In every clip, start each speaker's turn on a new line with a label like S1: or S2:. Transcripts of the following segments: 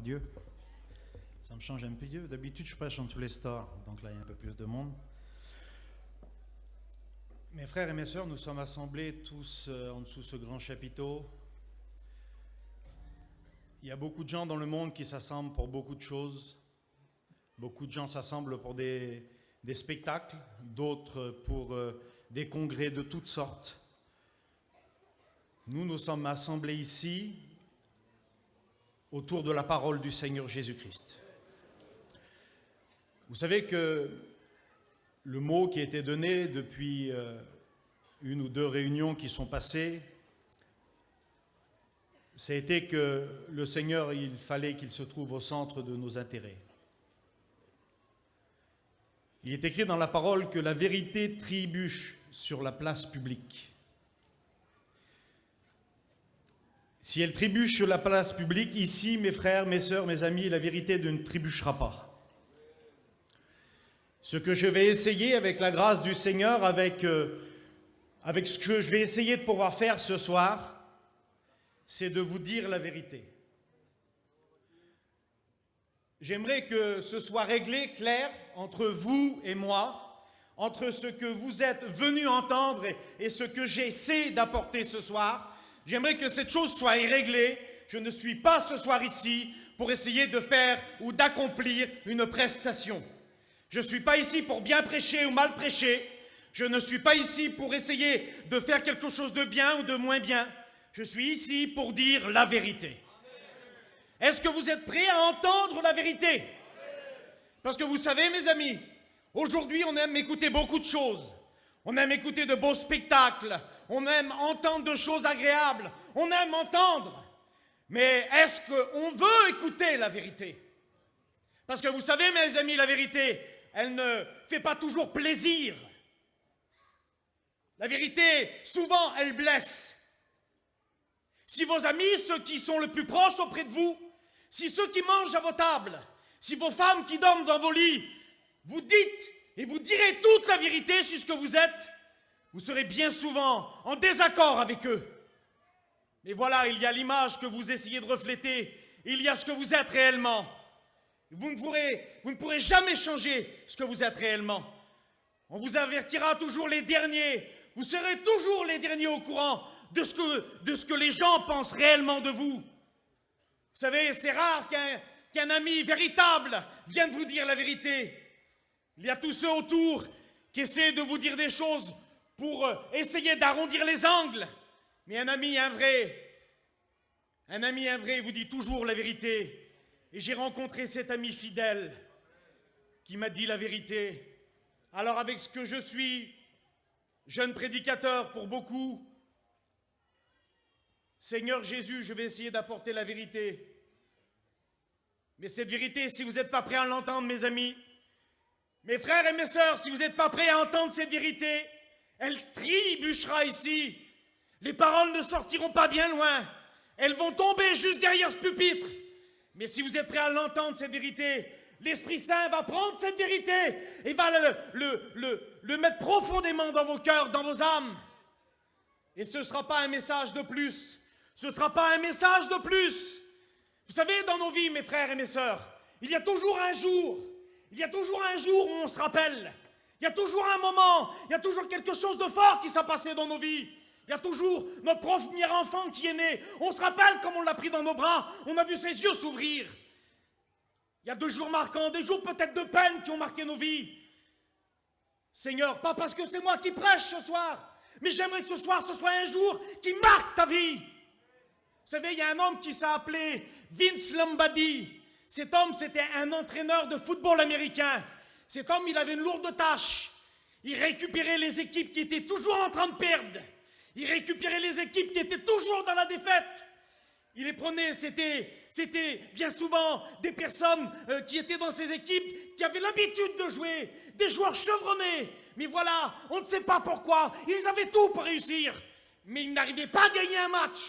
S1: Dieu. Ça me change un peu. D'habitude, je prêche dans tous les stores, donc là, il y a un peu plus de monde. Mes frères et mes sœurs, nous sommes assemblés tous en dessous de ce grand chapiteau. Il y a beaucoup de gens dans le monde qui s'assemblent pour beaucoup de choses. Beaucoup de gens s'assemblent pour des spectacles, d'autres pour des congrès de toutes sortes. Nous sommes assemblés ici autour de la parole du Seigneur Jésus-Christ. Vous savez que le mot qui a été donné depuis une ou deux réunions qui sont passées, c'était que le Seigneur, il fallait qu'il se trouve au centre de nos intérêts. Il est écrit dans la parole que la vérité trébuche sur la place publique. Si elle trébuche sur la place publique, ici, mes frères, mes sœurs, mes amis, la vérité ne trébuchera pas. Ce que je vais essayer avec la grâce du Seigneur, avec ce que je vais essayer de pouvoir faire ce soir, c'est de vous dire la vérité. J'aimerais que ce soit réglé, clair, entre vous et moi, entre ce que vous êtes venus entendre et ce que j'essaie d'apporter ce soir. J'aimerais que cette chose soit réglée. Je ne suis pas ce soir ici pour essayer de faire ou d'accomplir une prestation. Je ne suis pas ici pour bien prêcher ou mal prêcher. Je ne suis pas ici pour essayer de faire quelque chose de bien ou de moins bien. Je suis ici pour dire la vérité. Est-ce que vous êtes prêts à entendre la vérité? Parce que vous savez, mes amis, aujourd'hui, on aime écouter beaucoup de choses. On aime écouter de beaux spectacles. On aime entendre de choses agréables. On aime entendre. Mais est-ce qu'on veut écouter la vérité? Parce que vous savez, mes amis, la vérité, elle ne fait pas toujours plaisir. La vérité, souvent, elle blesse. Si vos amis, ceux qui sont le plus proches auprès de vous, si ceux qui mangent à vos tables, si vos femmes qui dorment dans vos lits, vous dites et vous direz toute la vérité sur ce que vous êtes, vous serez bien souvent en désaccord avec eux. Mais voilà, il y a l'image que vous essayez de refléter, il y a ce que vous êtes réellement. Vous ne pourrez jamais changer ce que vous êtes réellement. On vous avertira toujours les derniers, vous serez toujours les derniers au courant de ce que les gens pensent réellement de vous. Vous savez, c'est rare qu'un ami véritable vienne vous dire la vérité. Il y a tous ceux autour qui essaient de vous dire des choses pour essayer d'arrondir les angles. Mais un ami vrai vous dit toujours la vérité. Et j'ai rencontré cet ami fidèle qui m'a dit la vérité. Alors avec ce que je suis, jeune prédicateur pour beaucoup, Seigneur Jésus, je vais essayer d'apporter la vérité. Mais cette vérité, si vous n'êtes pas prêts à l'entendre, mes amis, mes frères et mes sœurs, si vous n'êtes pas prêts à entendre cette vérité, elle trébuchera ici. Les paroles ne sortiront pas bien loin. Elles vont tomber juste derrière ce pupitre. Mais si vous êtes prêts à l'entendre, cette vérité, l'Esprit Saint va prendre cette vérité et va le mettre profondément dans vos cœurs, dans vos âmes. Et ce ne sera pas un message de plus. Ce ne sera pas un message de plus. Vous savez, dans nos vies, mes frères et mes sœurs, il y a toujours un jour. Il y a toujours un jour où on se rappelle. Il y a toujours un moment. Il y a toujours quelque chose de fort qui s'est passé dans nos vies. Il y a toujours notre premier enfant qui est né. On se rappelle comme on l'a pris dans nos bras. On a vu ses yeux s'ouvrir. Il y a 2 jours marquants, des jours peut-être de peine qui ont marqué nos vies. Seigneur, pas parce que c'est moi qui prêche ce soir, mais j'aimerais que ce soir, ce soit un jour qui marque ta vie. Vous savez, il y a un homme qui s'est appelé Vince Lombardi. Cet homme, c'était un entraîneur de football américain. Cet homme, il avait une lourde tâche. Il récupérait les équipes qui étaient toujours en train de perdre. Il récupérait les équipes qui étaient toujours dans la défaite. Il les prenait, c'était bien souvent des personnes qui étaient dans ces équipes, qui avaient l'habitude de jouer, des joueurs chevronnés. Mais voilà, on ne sait pas pourquoi, ils avaient tout pour réussir. Mais ils n'arrivaient pas à gagner un match.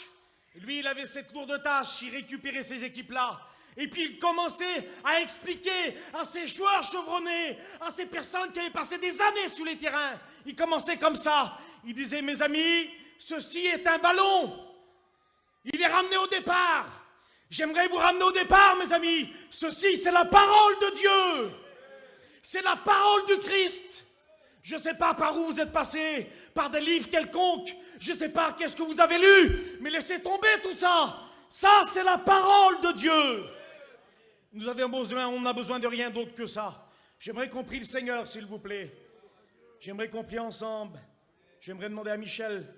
S1: Et lui, il avait cette lourde tâche, il récupérait ces équipes-là. Et puis il commençait à expliquer à ces joueurs chevronnés, à ces personnes qui avaient passé des années sur les terrains. Il commençait comme ça. Il disait, mes amis, ceci est un ballon. Il est ramené au départ. J'aimerais vous ramener au départ, mes amis. Ceci, c'est la parole de Dieu. C'est la parole du Christ. Je ne sais pas par où vous êtes passé, par des livres quelconques. Je ne sais pas qu'est-ce que vous avez lu, mais laissez tomber tout ça. Ça, c'est la parole de Dieu. On n'a besoin de rien d'autre que ça. J'aimerais qu'on prie le Seigneur, s'il vous plaît. J'aimerais qu'on prie ensemble. J'aimerais demander à Michel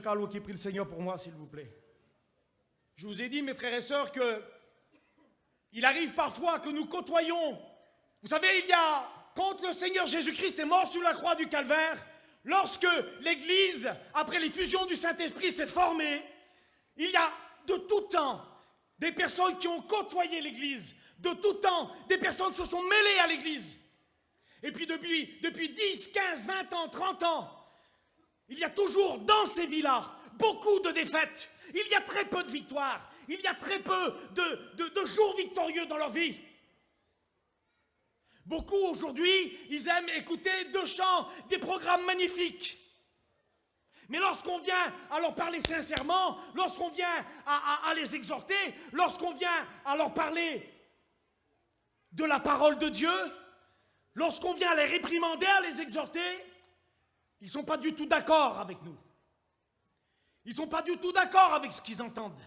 S1: Carlo qui prie le Seigneur pour moi, s'il vous plaît. Je vous ai dit, mes frères et sœurs, qu'il arrive parfois que nous côtoyons. Vous savez, quand le Seigneur Jésus-Christ est mort sur la croix du Calvaire, lorsque l'Église, après l'effusion du Saint-Esprit, s'est formée, il y a de tout temps des personnes qui ont côtoyé l'Église, de tout temps des personnes se sont mêlées à l'Église. Et puis depuis 10, 15, 20 ans, 30 ans, il y a toujours dans ces vies-là beaucoup de défaites. Il y a très peu de victoires. Il y a très peu de jours victorieux dans leur vie. Beaucoup aujourd'hui, ils aiment écouter de chants, des programmes magnifiques. Mais lorsqu'on vient à leur parler sincèrement, lorsqu'on vient à les exhorter, lorsqu'on vient à leur parler de la parole de Dieu, lorsqu'on vient à les réprimander, à les exhorter, ils ne sont pas du tout d'accord avec nous. Ils ne sont pas du tout d'accord avec ce qu'ils entendent.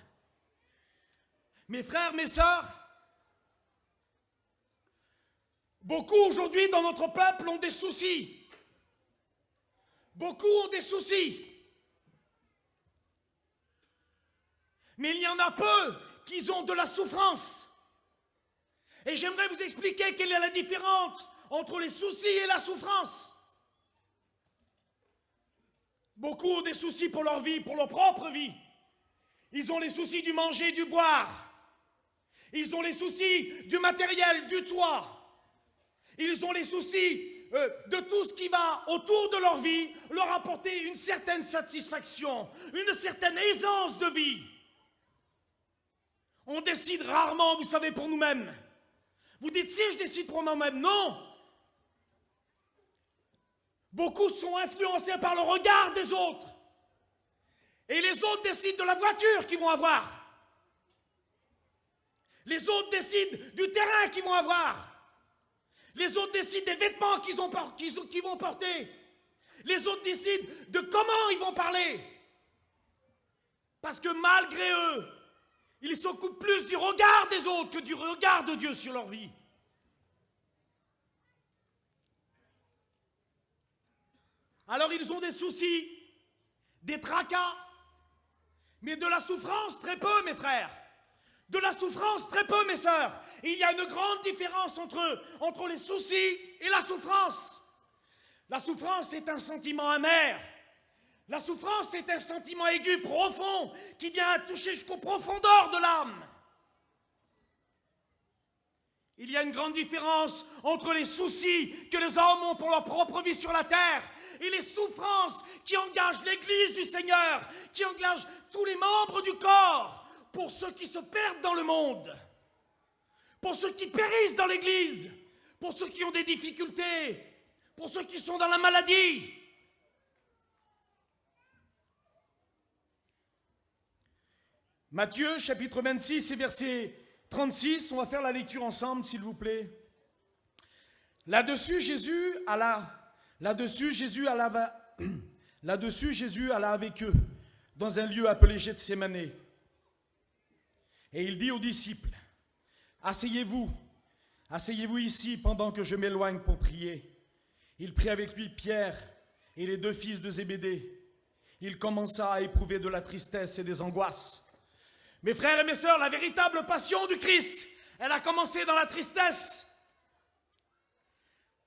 S1: Mes frères, mes sœurs, beaucoup aujourd'hui dans notre peuple ont des soucis. Beaucoup ont des soucis. Mais il y en a peu qui ont de la souffrance. Et j'aimerais vous expliquer quelle est la différence entre les soucis et la souffrance. Beaucoup ont des soucis pour leur vie, pour leur propre vie. Ils ont les soucis du manger, du boire. Ils ont les soucis du matériel, du toit. Ils ont les soucis de tout ce qui va autour de leur vie leur apporter une certaine satisfaction, une certaine aisance de vie. On décide rarement, vous savez, pour nous-mêmes. Vous dites, si je décide pour moi-même, non. Beaucoup sont influencés par le regard des autres. Et les autres décident de la voiture qu'ils vont avoir. Les autres décident du terrain qu'ils vont avoir. Les autres décident des vêtements qu'ils vont porter. Les autres décident de comment ils vont parler. Parce que malgré eux, ils s'occupent plus du regard des autres que du regard de Dieu sur leur vie. Alors ils ont des soucis, des tracas, mais de la souffrance très peu, mes frères. De la souffrance très peu, mes sœurs. Et il y a une grande différence entre les soucis et la souffrance. La souffrance est un sentiment amer. La souffrance est un sentiment aigu, profond, qui vient toucher jusqu'aux profondeurs de l'âme. Il y a une grande différence entre les soucis que les hommes ont pour leur propre vie sur la terre et les souffrances qui engagent l'Église du Seigneur, qui engagent tous les membres du corps, pour ceux qui se perdent dans le monde, pour ceux qui périssent dans l'Église, pour ceux qui ont des difficultés, pour ceux qui sont dans la maladie. Matthieu, chapitre 26 et verset 36, on va faire la lecture ensemble, s'il vous plaît. Là-dessus, Jésus alla avec eux, dans un lieu appelé Gethsémanée. Et il dit aux disciples, asseyez-vous ici pendant que je m'éloigne pour prier. Il prit avec lui Pierre et les deux fils de Zébédée. Il commença à éprouver de la tristesse et des angoisses. Mes frères et mes sœurs, la véritable passion du Christ, elle a commencé dans la tristesse.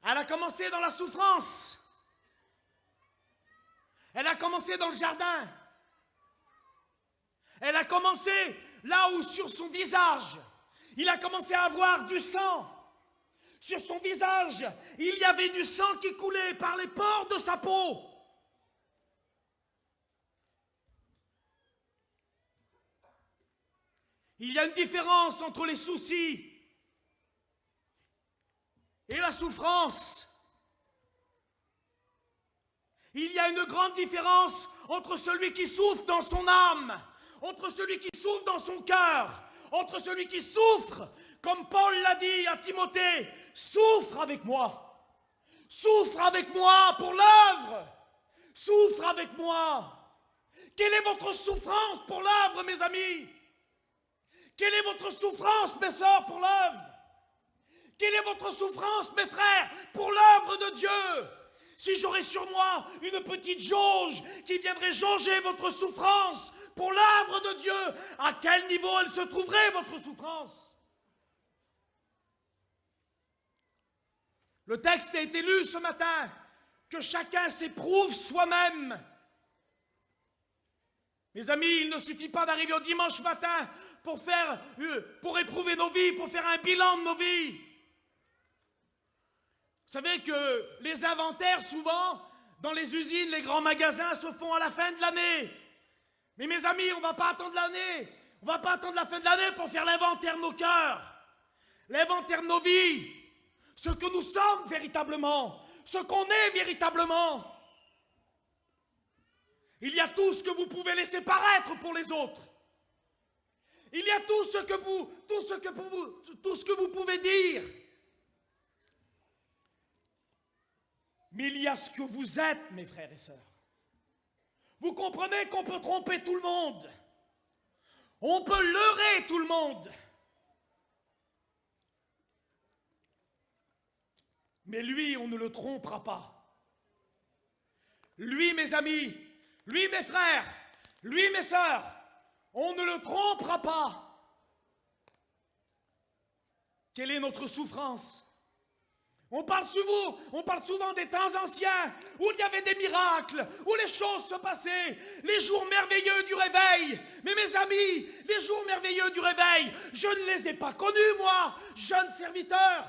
S1: Elle a commencé dans la souffrance. Elle a commencé dans le jardin. Elle a commencé là où sur son visage, il a commencé à avoir du sang. Sur son visage, il y avait du sang qui coulait par les pores de sa peau. Il y a une différence entre les soucis et la souffrance. Il y a une grande différence entre celui qui souffre dans son âme, entre celui qui souffre dans son cœur, entre celui qui souffre, comme Paul l'a dit à Timothée, souffre avec moi. Souffre avec moi pour l'œuvre. Souffre avec moi. Quelle est votre souffrance pour l'œuvre, mes amis? Quelle est votre souffrance, mes sœurs, pour l'œuvre? Quelle est votre souffrance, mes frères, pour l'œuvre de Dieu? Si j'aurais sur moi une petite jauge qui viendrait jauger votre souffrance pour l'œuvre de Dieu, à quel niveau elle se trouverait, votre souffrance? Le texte a été lu ce matin, que chacun s'éprouve soi-même. Mes amis, il ne suffit pas d'arriver au dimanche matin pour éprouver nos vies, pour faire un bilan de nos vies. Vous savez que les inventaires, souvent, dans les usines, les grands magasins, se font à la fin de l'année. Mais mes amis, on ne va pas attendre l'année. On ne va pas attendre la fin de l'année pour faire l'inventaire de nos cœurs, l'inventaire de nos vies, ce que nous sommes véritablement, ce qu'on est véritablement. Il y a tout ce que vous pouvez laisser paraître pour les autres. Il y a tout ce que vous pouvez dire. Mais il y a ce que vous êtes, mes frères et sœurs. Vous comprenez qu'on peut tromper tout le monde. On peut leurrer tout le monde. Mais lui, on ne le trompera pas. Lui, mes amis, lui, mes frères, lui, mes sœurs, on ne le trompera pas. Quelle est notre souffrance? On parle souvent des temps anciens, où il y avait des miracles, où les choses se passaient, les jours merveilleux du réveil. Mais mes amis, les jours merveilleux du réveil, je ne les ai pas connus, moi, jeune serviteur.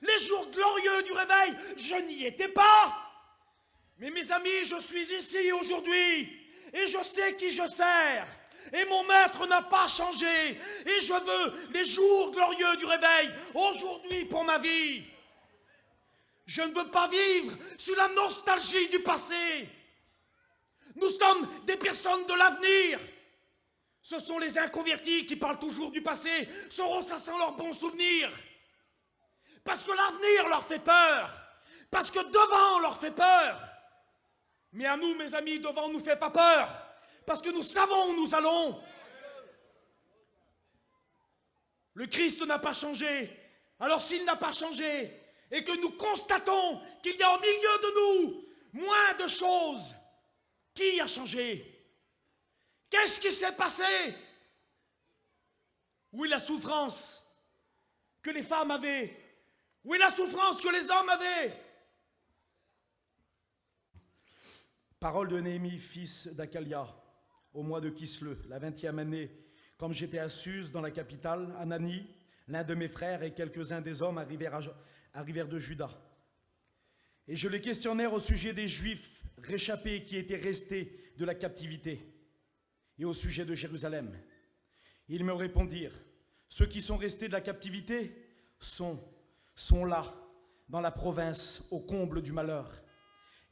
S1: Les jours glorieux du réveil, je n'y étais pas. Mais mes amis, je suis ici aujourd'hui, et je sais qui je sers. Et mon maître n'a pas changé, et je veux les jours glorieux du réveil, aujourd'hui pour ma vie. Je ne veux pas vivre sous la nostalgie du passé. Nous sommes des personnes de l'avenir. Ce sont les inconvertis qui parlent toujours du passé, se ressassant leurs bons souvenirs. Parce que l'avenir leur fait peur. Parce que devant leur fait peur. Mais à nous, mes amis, devant ne nous fait pas peur. Parce que nous savons où nous allons. Le Christ n'a pas changé. Alors s'il n'a pas changé, et que nous constatons qu'il y a au milieu de nous moins de choses, qui a changé? Qu'est-ce qui s'est passé? Où est la souffrance que les femmes avaient? Où est la souffrance que les hommes avaient? Parole de Néhémie, fils d'Akalia, au mois de Kisle, la 20e année, comme j'étais à Suse, dans la capitale, Anani, l'un de mes frères et quelques-uns des hommes arrivèrent de Juda. Et je les questionnèrent au sujet des Juifs réchappés qui étaient restés de la captivité et au sujet de Jérusalem. Ils me répondirent, ceux qui sont restés de la captivité sont là, dans la province, au comble du malheur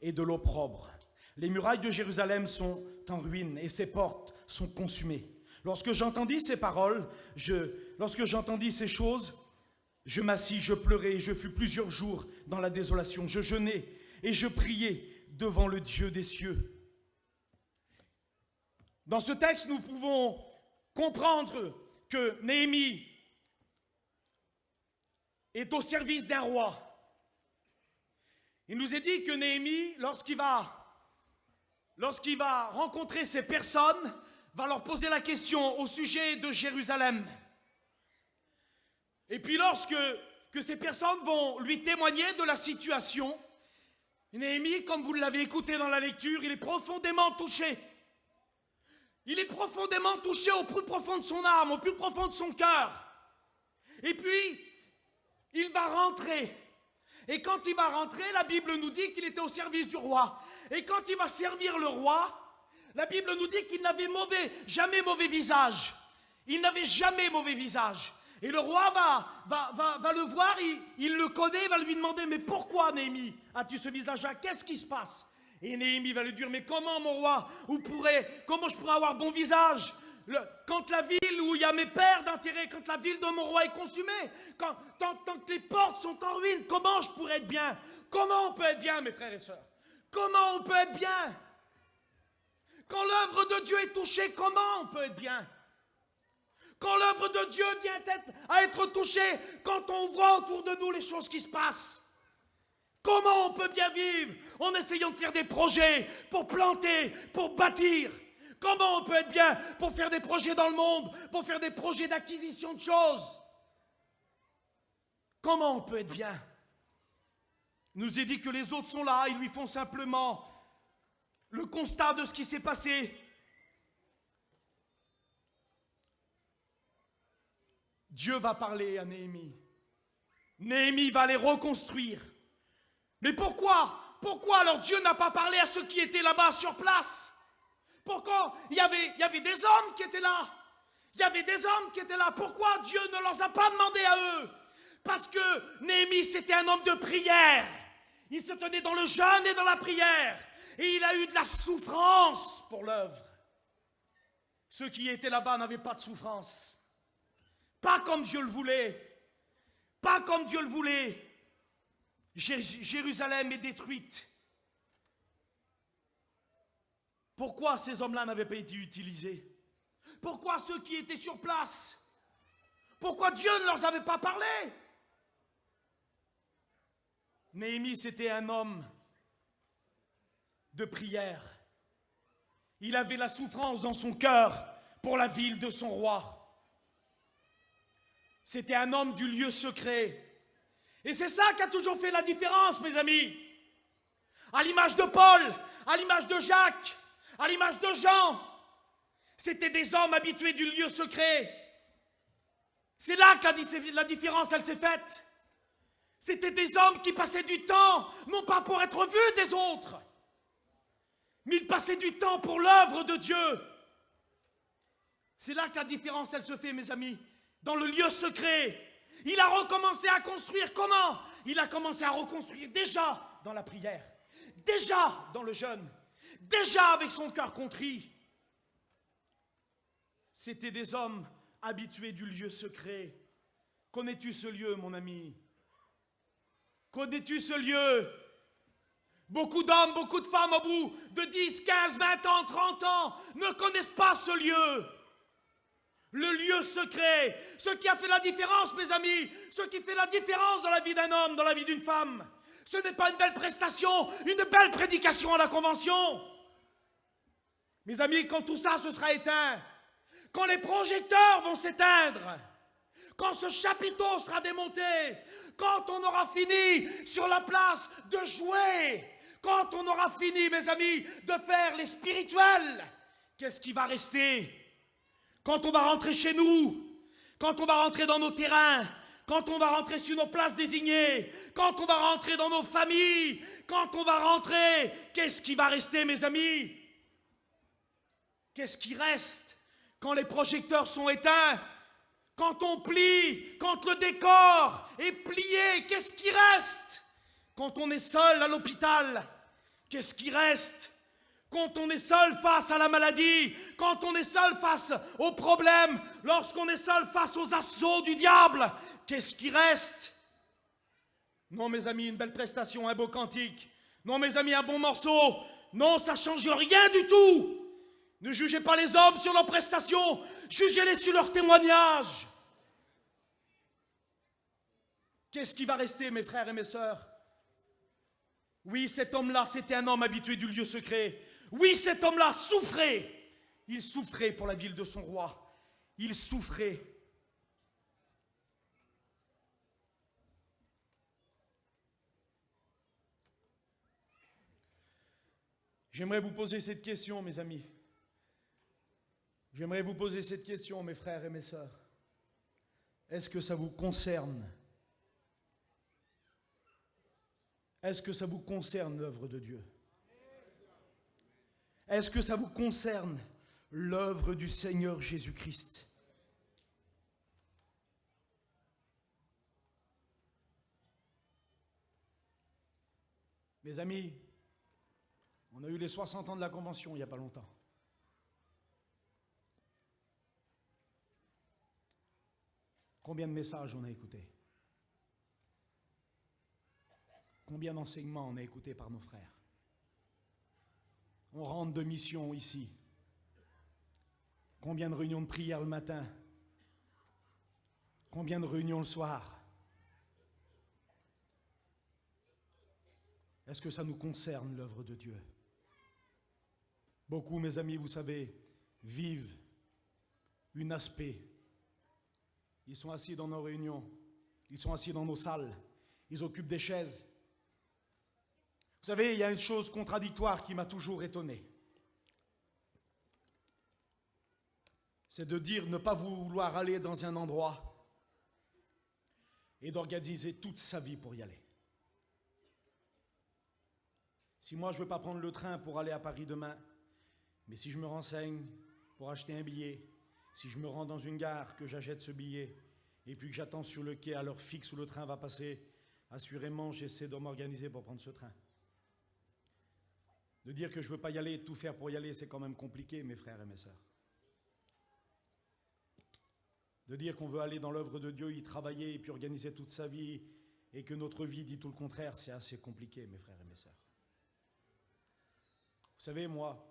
S1: et de l'opprobre. Les murailles de Jérusalem sont en ruine et ses portes sont consumées. Lorsque j'entendis ces paroles, lorsque j'entendis ces choses, je m'assis, je pleurais, je fus plusieurs jours dans la désolation. Je jeûnais et je priais devant le Dieu des cieux. Dans ce texte, nous pouvons comprendre que Néhémie est au service d'un roi. Il nous est dit que Néhémie, lorsqu'il va rencontrer ces personnes, va leur poser la question au sujet de Jérusalem. Et puis lorsque ces personnes vont lui témoigner de la situation, Néhémie, comme vous l'avez écouté dans la lecture, il est profondément touché. Il est profondément touché au plus profond de son âme, au plus profond de son cœur. Et puis, il va rentrer. Et quand il va rentrer, la Bible nous dit qu'il était au service du roi. Et quand il va servir le roi, la Bible nous dit qu'il n'avait jamais mauvais visage. Il n'avait jamais mauvais visage. Et le roi va le voir, il le connaît, va lui demander, mais pourquoi, Néhémie, as-tu ce visage-là? Qu'est-ce qui se passe? Et Néhémie va lui dire, mais comment, mon roi, comment je pourrais avoir bon visage quand la ville ville où il y a mes pères d'intérêt, quand la ville de mon roi est consumée, tant que les portes sont en ruine, comment je pourrais être bien? Comment on peut être bien, mes frères et sœurs? Comment on peut être bien? Quand l'œuvre de Dieu est touchée, comment on peut être bien? Quand l'œuvre de Dieu vient à être touchée, quand on voit autour de nous les choses qui se passent, comment on peut bien vivre en essayant de faire des projets pour planter, pour bâtir? Comment on peut être bien pour faire des projets dans le monde, pour faire des projets d'acquisition de choses? Comment on peut être bien? Il nous est dit que les autres sont là, ils lui font simplement le constat de ce qui s'est passé. Dieu va parler à Néhémie. Néhémie va les reconstruire. Mais pourquoi? Pourquoi alors Dieu n'a pas parlé à ceux qui étaient là-bas sur place? Pourquoi? Il y avait des hommes qui étaient là. Il y avait des hommes qui étaient là. Pourquoi Dieu ne leur a pas demandé à eux? Parce que Néhémie, c'était un homme de prière. Il se tenait dans le jeûne et dans la prière. Et il a eu de la souffrance pour l'œuvre. Ceux qui étaient là-bas n'avaient pas de souffrance. Pas comme Dieu le voulait. Pas comme Dieu le voulait. Jérusalem est détruite. Pourquoi ces hommes-là n'avaient pas été utilisés? Pourquoi ceux qui étaient sur place? Pourquoi Dieu ne leur avait pas parlé? Néhémie, c'était un homme de prière. Il avait la souffrance dans son cœur pour la ville de son roi. C'était un homme du lieu secret. Et c'est ça qui a toujours fait la différence, mes amis. À l'image de Paul, à l'image de Jacques, à l'image de Jean, c'était des hommes habitués du lieu secret. C'est là que la différence, elle s'est faite. C'était des hommes qui passaient du temps, non pas pour être vus des autres, mais ils passaient du temps pour l'œuvre de Dieu. C'est là que la différence, elle se fait, mes amis. Dans le lieu secret, il a recommencé à construire comment? Il a commencé à reconstruire déjà dans la prière, déjà dans le jeûne, déjà avec son cœur contrit. C'était des hommes habitués du lieu secret. Connais-tu ce lieu, mon ami? Connais-tu ce lieu? Beaucoup d'hommes, beaucoup de femmes au bout de 10, 15, 20 ans, 30 ans ne connaissent pas ce lieu. Le lieu secret, ce qui a fait la différence, mes amis, ce qui fait la différence dans la vie d'un homme, dans la vie d'une femme. Ce n'est pas une belle prestation, une belle prédication à la convention. Mes amis, quand tout ça se sera éteint, quand les projecteurs vont s'éteindre, quand ce chapiteau sera démonté, quand on aura fini sur la place de jouer, quand on aura fini, mes amis, de faire les spirituels, qu'est-ce qui va rester? Quand on va rentrer chez nous, quand on va rentrer dans nos terrains, quand on va rentrer sur nos places désignées, quand on va rentrer dans nos familles, quand on va rentrer, qu'est-ce qui va rester, mes amis? Qu'est-ce qui reste quand les projecteurs sont éteints? Quand on plie, quand le décor est plié, qu'est-ce qui reste? Quand on est seul à l'hôpital, qu'est-ce qui reste? Quand on est seul face à la maladie, quand on est seul face aux problèmes, lorsqu'on est seul face aux assauts du diable, qu'est-ce qui reste? Non, mes amis, une belle prestation, un beau cantique. Non, mes amis, un bon morceau. Non, ça ne change rien du tout. Ne jugez pas les hommes sur leurs prestations, jugez-les sur leurs témoignages. Qu'est-ce qui va rester, mes frères et mes sœurs? Oui, cet homme-là, c'était un homme habitué du lieu secret. Oui, cet homme-là souffrait. Il souffrait pour la ville de son roi. Il souffrait. J'aimerais vous poser cette question, mes amis. J'aimerais vous poser cette question, mes frères et mes sœurs. Est-ce que ça vous concerne? Est-ce que ça vous concerne l'œuvre de Dieu? Est-ce que ça vous concerne l'œuvre du Seigneur Jésus-Christ? Mes amis, on a eu les 60 ans de la Convention il n'y a pas longtemps. Combien de messages on a écoutés? Combien d'enseignements on a écoutés par nos frères? On rentre de mission ici. Combien de réunions de prière le matin? Combien de réunions le soir? Est-ce que ça nous concerne, l'œuvre de Dieu? Beaucoup, mes amis, vous savez, vivent un aspect. Ils sont assis dans nos réunions, ils sont assis dans nos salles, ils occupent des chaises. Vous savez, il y a une chose contradictoire qui m'a toujours étonné. C'est de dire ne pas vouloir aller dans un endroit et d'organiser toute sa vie pour y aller. Si moi je ne veux pas prendre le train pour aller à Paris demain, mais si je me renseigne pour acheter un billet, si je me rends dans une gare, que j'achète ce billet, et puis que j'attends sur le quai à l'heure fixe où le train va passer, assurément j'essaie de m'organiser pour prendre ce train. De dire que je ne veux pas y aller, tout faire pour y aller, c'est quand même compliqué, mes frères et mes sœurs. De dire qu'on veut aller dans l'œuvre de Dieu, y travailler et puis organiser toute sa vie, et que notre vie dit tout le contraire, c'est assez compliqué, mes frères et mes sœurs. Vous savez, moi,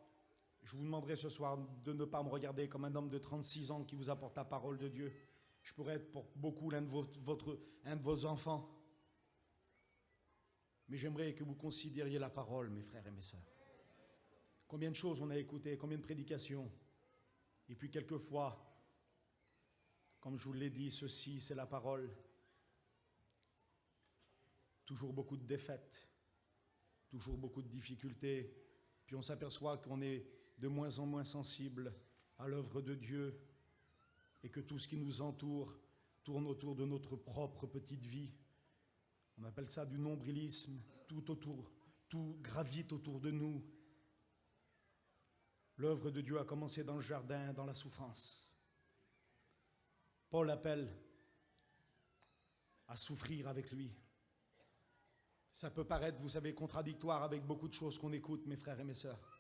S1: je vous demanderai ce soir de ne pas me regarder comme un homme de 36 ans qui vous apporte la parole de Dieu. Je pourrais être pour beaucoup un de vos enfants. Mais j'aimerais que vous considériez la parole, mes frères et mes sœurs. Combien de choses on a écoutées, combien de prédications. Et puis quelquefois, comme je vous l'ai dit, ceci, c'est la parole. Toujours beaucoup de défaites, toujours beaucoup de difficultés. Puis on s'aperçoit qu'on est de moins en moins sensible à l'œuvre de Dieu et que tout ce qui nous entoure tourne autour de notre propre petite vie. On appelle ça du nombrilisme, tout gravite autour de nous. L'œuvre de Dieu a commencé dans le jardin, dans la souffrance. Paul appelle à souffrir avec lui. Ça peut paraître, vous savez, contradictoire avec beaucoup de choses qu'on écoute, mes frères et mes sœurs.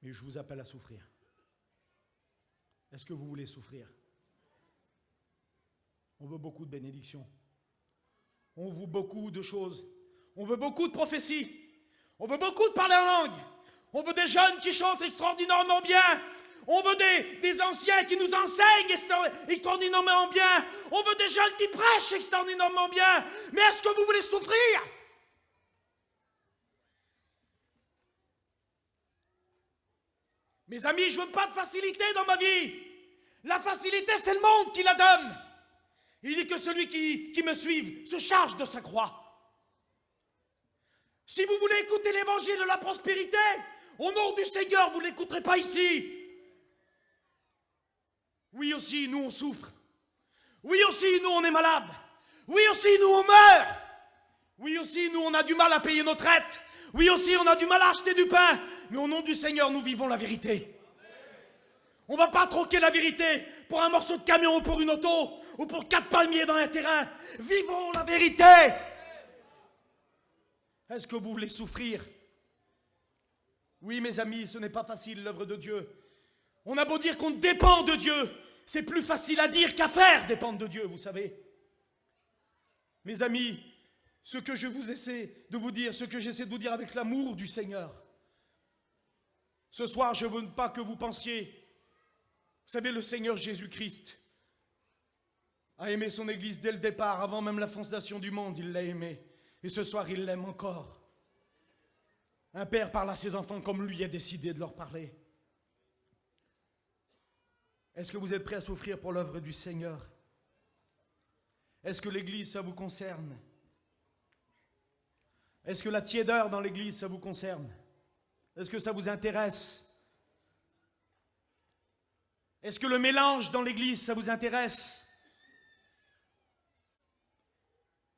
S1: Mais je vous appelle à souffrir. Est-ce que vous voulez souffrir? On veut beaucoup de bénédictions. On veut beaucoup de choses. On veut beaucoup de prophéties. On veut beaucoup de parler en langue. On veut des jeunes qui chantent extraordinairement bien. On veut des anciens qui nous enseignent extraordinairement bien. On veut des jeunes qui prêchent extraordinairement bien. Mais est-ce que vous voulez souffrir? Mes amis, je ne veux pas de facilité dans ma vie. La facilité, c'est le monde qui la donne. Il dit que celui qui me suive se charge de sa croix. Si vous voulez écouter l'évangile de la prospérité, au nom du Seigneur, vous ne l'écouterez pas ici. Oui aussi, nous on souffre. Oui aussi, nous on est malade. Oui aussi, nous on meurt. Oui aussi, nous on a du mal à payer nos traites. Oui aussi, on a du mal à acheter du pain. Mais au nom du Seigneur, nous vivons la vérité. On ne va pas troquer la vérité pour un morceau de camion ou pour une auto ou pour 4 palmiers dans un terrain. Vivons la vérité. Est-ce que vous voulez souffrir? Oui, mes amis, ce n'est pas facile, l'œuvre de Dieu. On a beau dire qu'on dépend de Dieu, c'est plus facile à dire qu'à faire dépendre de Dieu, vous savez. Mes amis, ce que je vous essaie de vous dire, ce que j'essaie de vous dire avec l'amour du Seigneur. Ce soir, je ne veux pas que vous pensiez, vous savez, le Seigneur Jésus-Christ a aimé son Église dès le départ, avant même la fondation du monde, il l'a aimé. Et ce soir, il l'aime encore. Un père parle à ses enfants comme lui a décidé de leur parler. Est-ce que vous êtes prêts à souffrir pour l'œuvre du Seigneur? Est-ce que l'Église, ça vous concerne? Est-ce que la tiédeur dans l'Église, ça vous concerne? Est-ce que ça vous intéresse? Est-ce que le mélange dans l'Église, ça vous intéresse?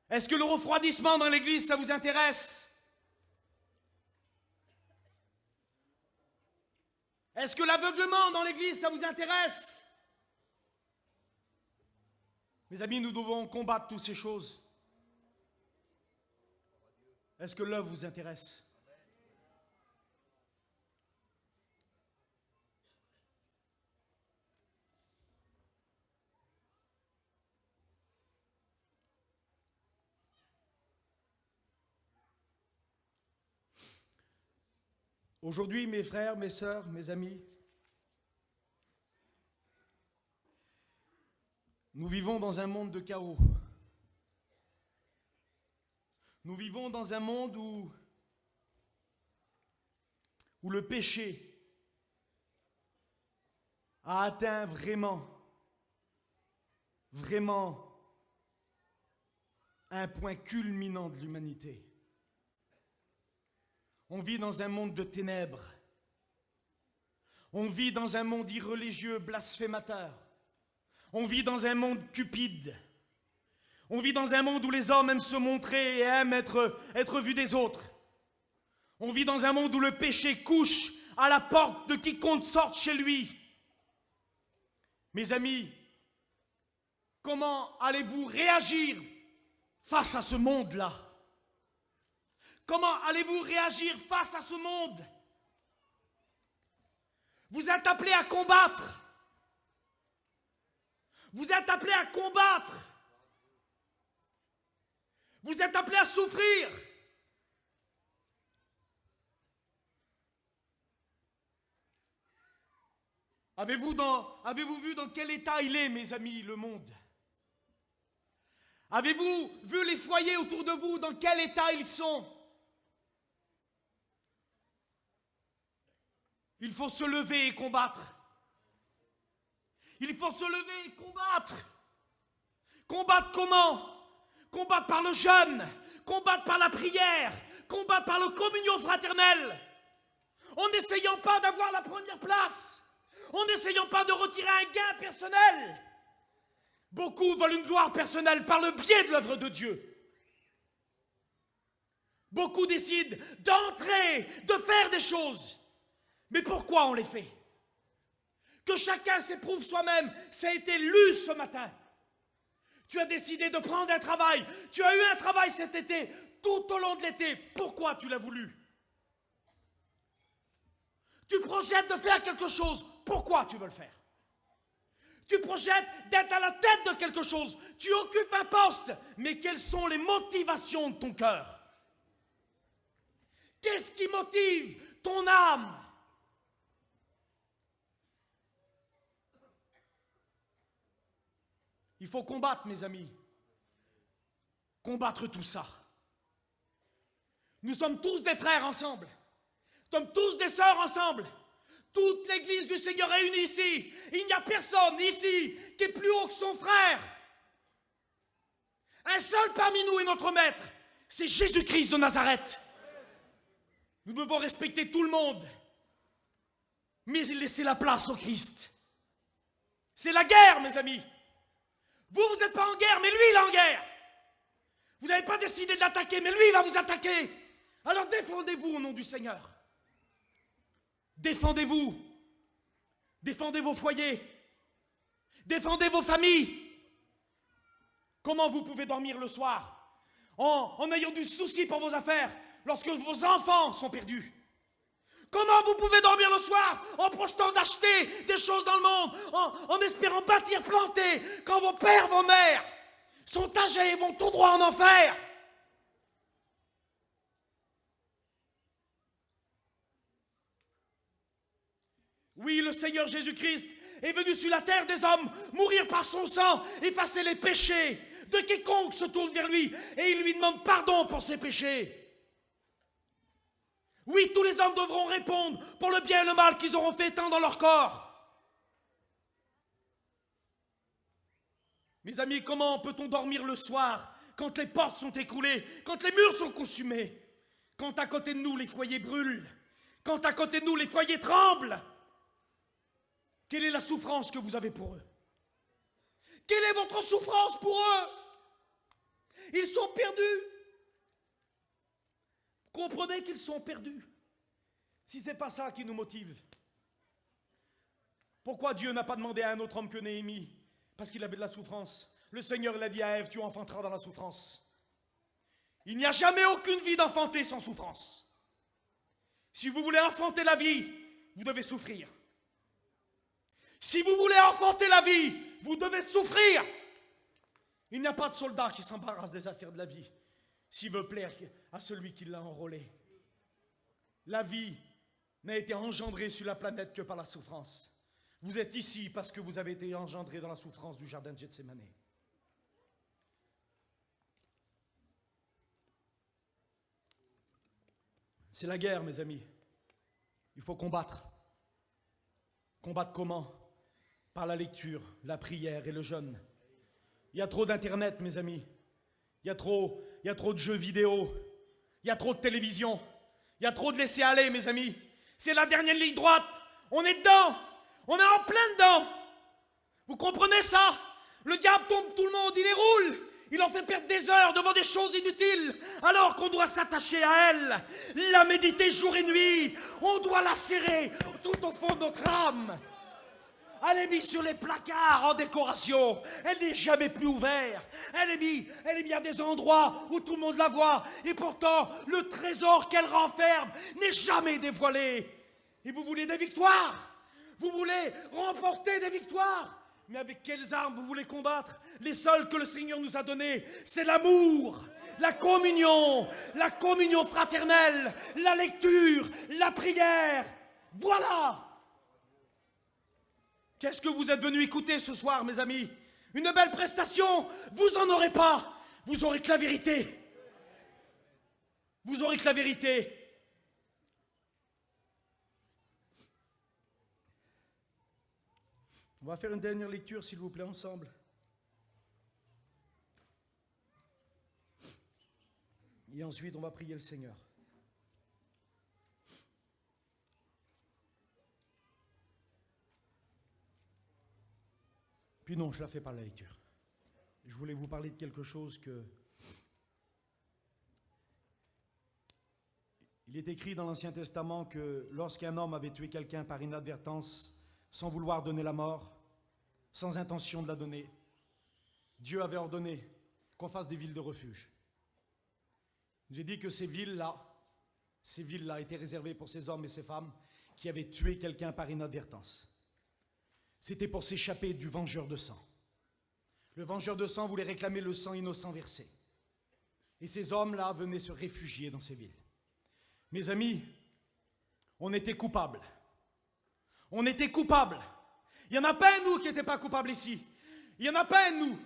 S1: Est-ce que le refroidissement dans l'Église, ça vous intéresse? Est-ce que l'aveuglement dans l'Église, ça vous intéresse? Mes amis, nous devons combattre toutes ces choses. Est-ce que l'œuvre vous intéresse? Aujourd'hui, mes frères, mes sœurs, mes amis, nous vivons dans un monde de chaos. Nous vivons dans un monde où le péché a atteint vraiment un point culminant de l'humanité. On vit dans un monde de ténèbres. On vit dans un monde irreligieux, blasphémateur. On vit dans un monde cupide. On vit dans un monde où les hommes aiment se montrer et aiment être vus des autres. On vit dans un monde où le péché couche à la porte de quiconque sorte chez lui. Mes amis, comment allez-vous réagir face à ce monde-là? Comment allez-vous réagir face à ce monde? Vous êtes appelés à combattre. Vous êtes appelés à combattre. Vous êtes appelés à souffrir. Avez-vous vu dans quel état il est, mes amis, le monde? Avez-vous vu les foyers autour de vous, dans quel état ils sont? Il faut se lever et combattre. Il faut se lever et combattre. Combattre comment? Combattre par le jeûne, combattre par la prière, combattre par la communion fraternelle, en n'essayant pas d'avoir la première place, en n'essayant pas de retirer un gain personnel. Beaucoup veulent une gloire personnelle par le biais de l'œuvre de Dieu. Beaucoup décident d'entrer, de faire des choses. Mais pourquoi on les fait? Que chacun s'éprouve soi-même. Ça a été lu ce matin. Tu as décidé de prendre un travail. Tu as eu un travail cet été, tout au long de l'été. Pourquoi tu l'as voulu? Tu projettes de faire quelque chose. Pourquoi tu veux le faire? Tu projettes d'être à la tête de quelque chose. Tu occupes un poste. Mais quelles sont les motivations de ton cœur? Qu'est-ce qui motive ton âme? Il faut combattre, mes amis. Combattre tout ça. Nous sommes tous des frères ensemble. Nous sommes tous des sœurs ensemble. Toute l'église du Seigneur réunie ici. Il n'y a personne ici qui est plus haut que son frère. Un seul parmi nous est notre maître. C'est Jésus-Christ de Nazareth. Nous devons respecter tout le monde. Mais laisser la place au Christ. C'est la guerre, mes amis. Vous n'êtes pas en guerre, mais lui, il est en guerre. Vous n'avez pas décidé de l'attaquer, mais lui, il va vous attaquer. Alors défendez-vous au nom du Seigneur. Défendez-vous. Défendez vos foyers. Défendez vos familles. Comment vous pouvez dormir le soir en ayant du souci pour vos affaires lorsque vos enfants sont perdus? Comment vous pouvez dormir le soir en projetant d'acheter des choses dans le monde, en espérant bâtir, planter, quand vos pères, vos mères sont âgés et vont tout droit en enfer? Oui, le Seigneur Jésus-Christ est venu sur la terre des hommes, mourir par son sang, effacer les péchés de quiconque se tourne vers lui, et il lui demande pardon pour ses péchés. Oui, tous les hommes devront répondre pour le bien et le mal qu'ils auront fait tant dans leur corps. Mes amis, comment peut-on dormir le soir quand les portes sont écroulées, quand les murs sont consumés, quand à côté de nous les foyers brûlent, quand à côté de nous les foyers tremblent? Quelle est la souffrance que vous avez pour eux? Quelle est votre souffrance pour eux? Ils sont perdus. Comprenez qu'ils sont perdus. Si ce n'est pas ça qui nous motive, pourquoi Dieu n'a pas demandé à un autre homme que Néhémie? Parce qu'il avait de la souffrance. Le Seigneur l'a dit à Ève, tu enfanteras dans la souffrance. Il n'y a jamais aucune vie d'enfanter sans souffrance. Si vous voulez enfanter la vie, vous devez souffrir. Si vous voulez enfanter la vie, vous devez souffrir. Il n'y a pas de soldat qui s'embarrasse des affaires de la vie s'il veut plaire à celui qui l'a enrôlé. La vie n'a été engendré sur la planète que par la souffrance. Vous êtes ici parce que vous avez été engendré dans la souffrance du jardin de Gethsémane. C'est la guerre, mes amis. Il faut combattre. Combattre comment? Par la lecture, la prière et le jeûne. Il y a trop d'Internet, mes amis. Il y a trop de jeux vidéo. Il y a trop de télévision. Il y a trop de laisser-aller, mes amis. C'est la dernière ligne droite. On est dedans. On est en plein dedans. Vous comprenez ça? Le diable tombe tout le monde, il les roule. Il en fait perdre des heures devant des choses inutiles, alors qu'on doit s'attacher à elle, la méditer jour et nuit. On doit la serrer tout au fond de notre âme. Elle est mise sur les placards en décoration. Elle n'est jamais plus ouverte. Elle est mise à des endroits où tout le monde la voit. Et pourtant, le trésor qu'elle renferme n'est jamais dévoilé. Et vous voulez des victoires? Vous voulez remporter des victoires? Mais avec quelles armes vous voulez combattre? Les seules que le Seigneur nous a données, c'est l'amour, la communion fraternelle, la lecture, la prière. Voilà! Qu'est-ce que vous êtes venus écouter ce soir, mes amis? Une belle prestation? Vous en aurez pas. Vous aurez que la vérité. Vous aurez que la vérité. On va faire une dernière lecture, s'il vous plaît, ensemble. Et ensuite, on va prier le Seigneur. Puis non, je ne la fais pas la lecture. Je voulais vous parler de quelque chose que... Il est écrit dans l'Ancien Testament que lorsqu'un homme avait tué quelqu'un par inadvertance, sans vouloir donner la mort, sans intention de la donner, Dieu avait ordonné qu'on fasse des villes de refuge. Il nous a dit que ces villes-là étaient réservées pour ces hommes et ces femmes qui avaient tué quelqu'un par inadvertance. C'était pour s'échapper du vengeur de sang. Le vengeur de sang voulait réclamer le sang innocent versé. Et ces hommes-là venaient se réfugier dans ces villes. Mes amis, on était coupables. On était coupables. Il n'y en a pas un de nous qui n'était pas coupable ici. Il n'y en a pas un de nous.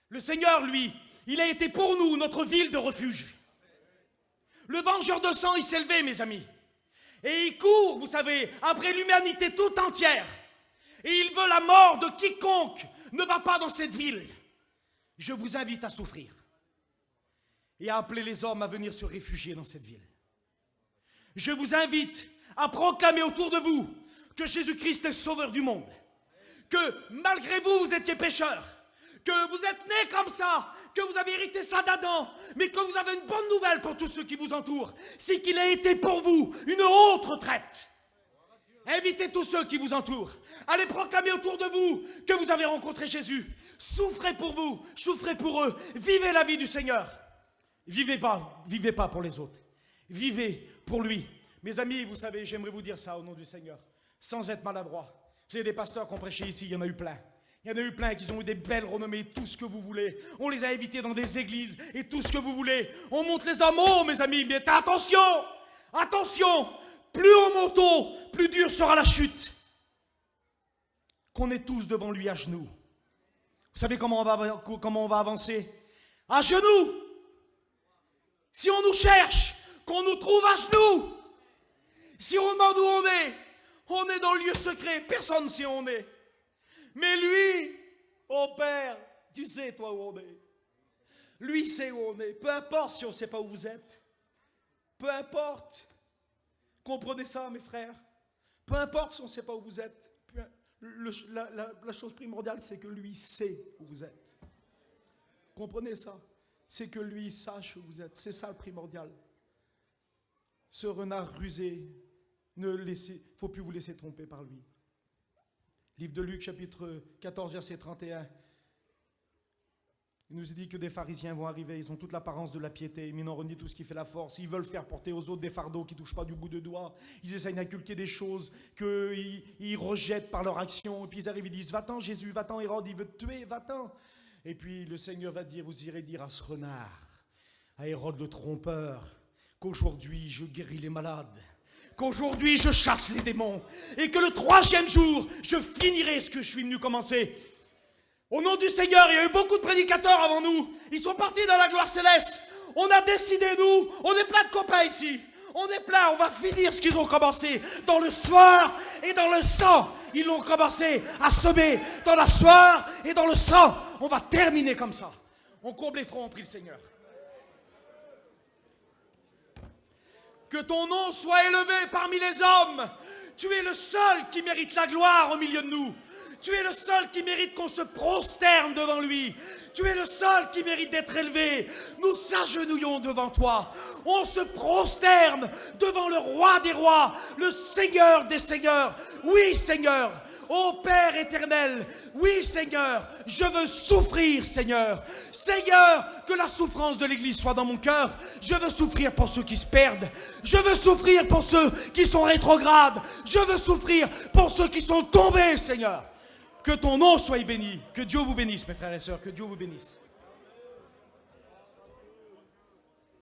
S1: Le Seigneur, lui, il a été pour nous notre ville de refuge. Le vengeur de sang, il s'est levé, mes amis. Et il court, vous savez, après l'humanité toute entière. Et il veut la mort de quiconque ne va pas dans cette ville. Je vous invite à souffrir et à appeler les hommes à venir se réfugier dans cette ville. Je vous invite à proclamer autour de vous que Jésus-Christ est le sauveur du monde, que malgré vous, vous étiez pécheurs, que vous êtes nés comme ça, que vous avez hérité ça d'Adam, mais que vous avez une bonne nouvelle pour tous ceux qui vous entourent, c'est qu'il a été pour vous une haute retraite. Invitez tous ceux qui vous entourent. Allez proclamer autour de vous que vous avez rencontré Jésus. Souffrez pour vous, souffrez pour eux. Vivez la vie du Seigneur. Vivez pas pour les autres. Vivez pour lui. Mes amis, vous savez, j'aimerais vous dire ça au nom du Seigneur, sans être maladroit. Vous savez, des pasteurs qui ont prêché ici, il y en a eu plein. Il y en a eu plein qui ont eu des belles renommées, tout ce que vous voulez. On les a invités dans des églises et tout ce que vous voulez. On monte les hommes hauts, mes amis, mais attention, attention. Plus on monte haut, plus dur sera la chute. Qu'on est tous devant lui à genoux. Vous savez comment on va avancer? À genoux. Si on nous cherche, qu'on nous trouve à genoux. Si on demande où on est dans le lieu secret. Personne ne sait où on est. Mais lui, oh Père, tu sais toi où on est. Lui sait où on est. Peu importe si on ne sait pas où vous êtes. Peu importe. Comprenez ça, mes frères. Peu importe si on ne sait pas où vous êtes. La chose primordiale, c'est que lui sait où vous êtes. Comprenez ça. C'est que lui sache où vous êtes. C'est ça le primordial. Ce renard rusé, il ne faut plus vous laisser tromper par lui. Livre de Luc, chapitre 14, verset 31. Il nous est dit que des pharisiens vont arriver, ils ont toute l'apparence de la piété, mais ils n'ont renie tout ce qui fait la force. Ils veulent faire porter aux autres des fardeaux qui ne touchent pas du bout de doigt. Ils essayent d'inculquer des choses qu'ils rejettent par leur action. Et puis ils arrivent, ils disent, va-t'en Jésus, va-t'en Hérode, il veut te tuer, va-t'en. Et puis le Seigneur va dire, vous irez dire à ce renard, à Hérode le trompeur, qu'aujourd'hui je guéris les malades, qu'aujourd'hui je chasse les démons et que le 3e jour, je finirai ce que je suis venu commencer. Au nom du Seigneur, il y a eu beaucoup de prédicateurs avant nous. Ils sont partis dans la gloire céleste. On a décidé, nous, on n'est pas de copains ici. On est plein, on va finir ce qu'ils ont commencé. Dans le sueur et dans le sang, ils l'ont commencé à semer. Dans la sueur et dans le sang, on va terminer comme ça. On courbe les fronts, on prie le Seigneur. Que ton nom soit élevé parmi les hommes. Tu es le seul qui mérite la gloire au milieu de nous. Tu es le seul qui mérite qu'on se prosterne devant lui. Tu es le seul qui mérite d'être élevé. Nous s'agenouillons devant toi. On se prosterne devant le roi des rois, le Seigneur des seigneurs. Oui, Seigneur. Ô Père éternel, oui, Seigneur, je veux souffrir, Seigneur. Seigneur, que la souffrance de l'Église soit dans mon cœur. Je veux souffrir pour ceux qui se perdent. Je veux souffrir pour ceux qui sont rétrogrades. Je veux souffrir pour ceux qui sont tombés, Seigneur. Que ton nom soit béni. Que Dieu vous bénisse, mes frères et sœurs. Que Dieu vous bénisse.